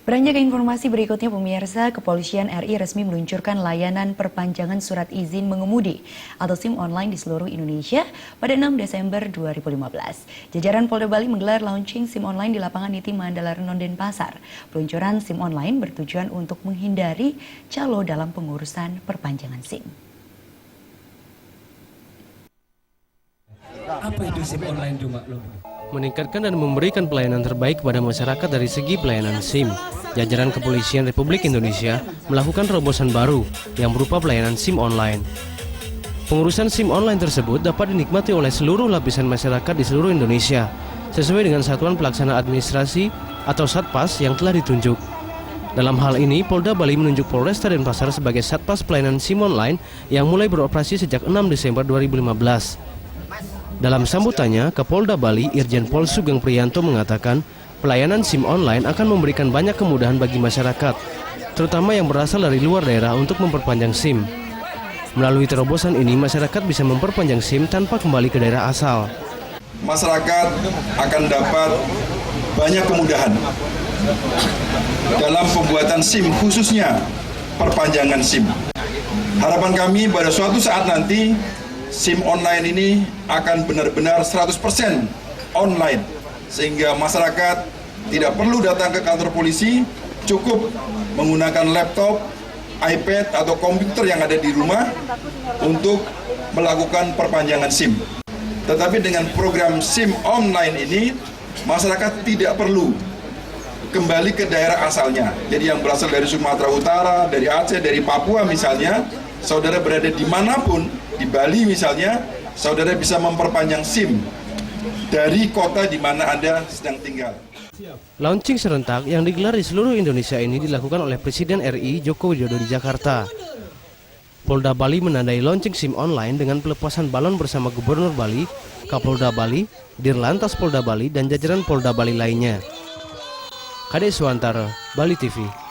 Beranjak ke informasi berikutnya, pemirsa, Kepolisian RI resmi meluncurkan layanan perpanjangan surat izin mengemudi atau SIM online di seluruh Indonesia pada 6 Desember 2015. Jajaran Polda Bali menggelar launching SIM online di lapangan Niti Mandala Renon Denpasar. Peluncuran SIM online bertujuan untuk menghindari calo dalam pengurusan perpanjangan SIM. Apa itu SIM online itu, Mbak? Meningkatkan dan memberikan pelayanan terbaik kepada masyarakat dari segi pelayanan SIM. Jajaran Kepolisian Republik Indonesia melakukan terobosan baru yang berupa pelayanan SIM online. Pengurusan SIM online tersebut dapat dinikmati oleh seluruh lapisan masyarakat di seluruh Indonesia, sesuai dengan Satuan Pelaksana Administrasi atau Satpas yang telah ditunjuk. Dalam hal ini, Polda Bali menunjuk Polresta Denpasar sebagai Satpas pelayanan SIM online yang mulai beroperasi sejak 6 Desember 2015. Dalam sambutannya, Kapolda Bali Irjen Pol Sugeng Priyanto mengatakan pelayanan SIM online akan memberikan banyak kemudahan bagi masyarakat, terutama yang berasal dari luar daerah untuk memperpanjang SIM. Melalui terobosan ini, masyarakat bisa memperpanjang SIM tanpa kembali ke daerah asal. Masyarakat akan dapat banyak kemudahan dalam pembuatan SIM, khususnya perpanjangan SIM. Harapan kami pada suatu saat nanti SIM online ini akan benar-benar 100% online, sehingga masyarakat tidak perlu datang ke kantor polisi, cukup menggunakan laptop, iPad, atau komputer yang ada di rumah untuk melakukan perpanjangan SIM. Tetapi dengan program SIM online ini, masyarakat tidak perlu kembali ke daerah asalnya. Jadi yang berasal dari Sumatera Utara, dari Aceh, dari Papua misalnya, saudara berada dimanapun, di Bali misalnya, saudara bisa memperpanjang SIM dari kota di mana Anda sedang tinggal. Launching serentak yang digelar di seluruh Indonesia ini dilakukan oleh Presiden RI Joko Widodo di Jakarta. Polda Bali menandai launching SIM online dengan pelepasan balon bersama Gubernur Bali, Kapolda Bali, Dirlantas Polda Bali, dan jajaran Polda Bali lainnya. Kade Suantara, Bali TV.